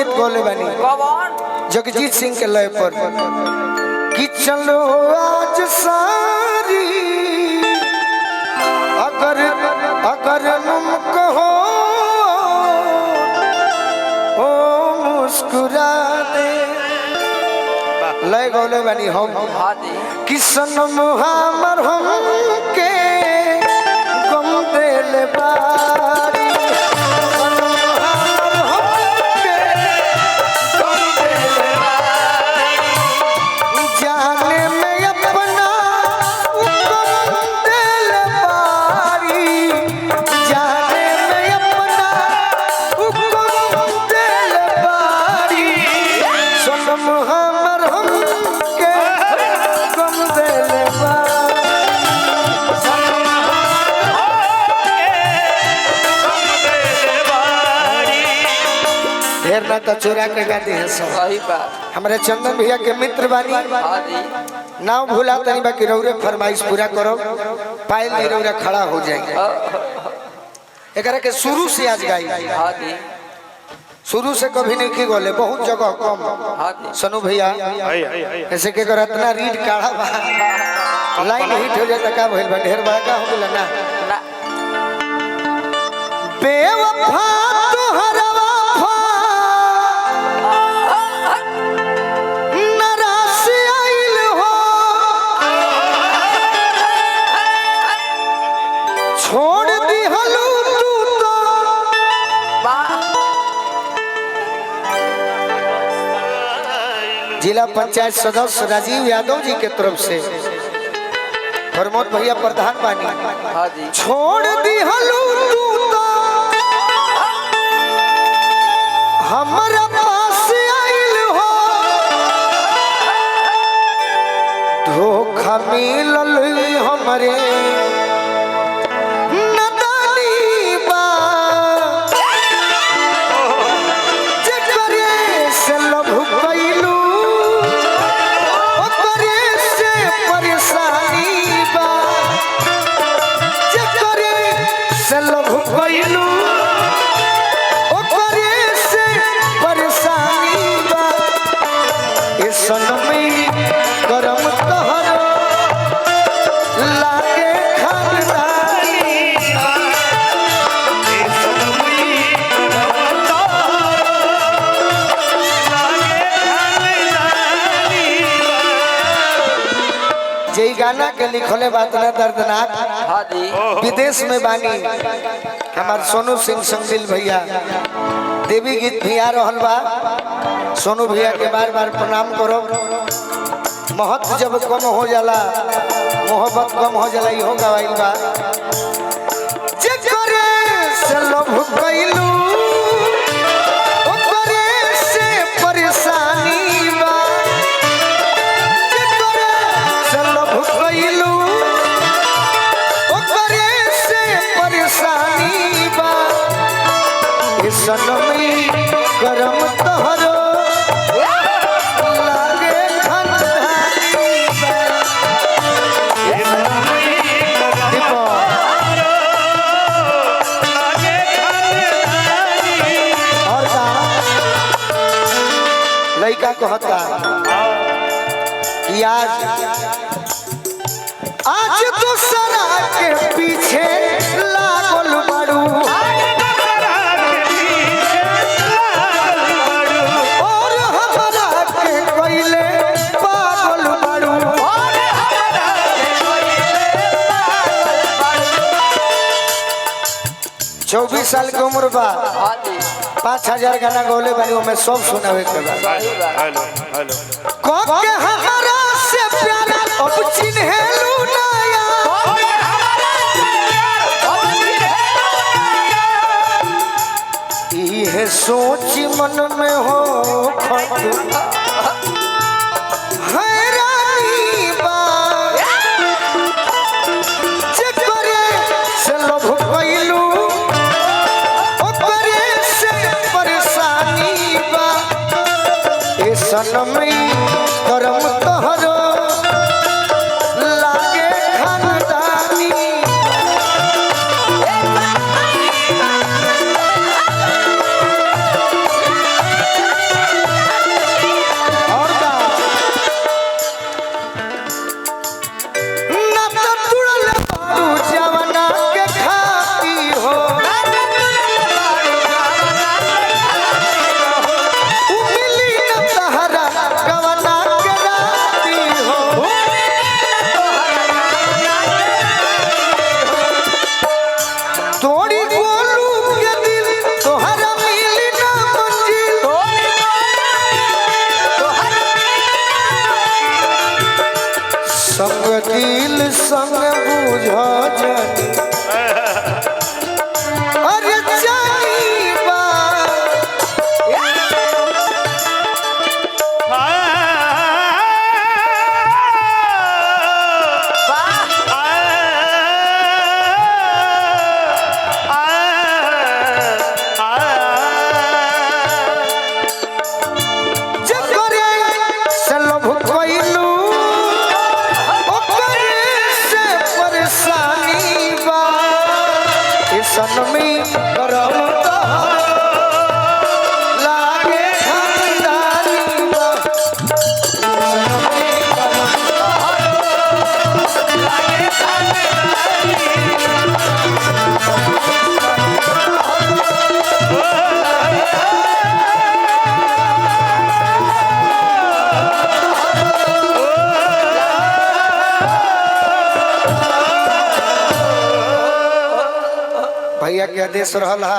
गीत बोले बनी जगजीत सिंह के लय पर कि चलो आज सारी अगर अगर तुम कहो ओ मुस्कुरा दे लय गौले बनी हम कि सनम हमर हम के गम दिल बारी तो चुरा के गाते हैं सब सही बात। हमारे चंदन भैया के मित्र बानी नाव भूला तनी बाकी रौरे फरमाइश पूरा करो पायल नहीं रौरा खड़ा हो जाएंगे एकरा के शुरू से आज गाई शुरू से कभी नहीं की गोले बहुत जगह कम सनु भैया ऐसे के रत्ना रीड काढ़ा लाइन हिट हो जाता का भइल बा ढेर बड़ा का हो गेल ना बेवफा तोहरा जिला पंचायत सदस्य राजीव यादव जी के तरफ से प्रमोद भैया प्रधान बानी छोड़ दी हलू तू तो हमारा पास आइल हो धोखा मिलल हमरे गाना के लिखले बात ना दर्दनाक विदेश में बानी हमार सोनू सिंह संगिल भैया देवी गीत भी आ रहल बा सोनू भैया के बार बार प्रणाम करो महत्व जब कम हो जाला मोहब्बत कम हो जाला इहो गवाइल बा जे करे से लोभ कइलू ओकरे से परेशानी बा जे करे से लोभ कइलू ओकरे से परेशानी बा ए सनमी करम तोहरो लड़का कहता कि आज दूसरा के पीछे लागल बाड़ू और हमरा के कइले पागल बाड़ू 24 साल की उम्र बा 5000 गाना गौले बनी में सब सुनावे के बा हेलो हेलो को के हमरा से प्यारा अब चिन्हेलू नया ये सोच मन में हो हैरानी बा जे करे से लोभ कइलू सनमी करम तोहरो लागे खानदानी करम तोहर लागे खानदानी बा भैया के आदेश रहल हा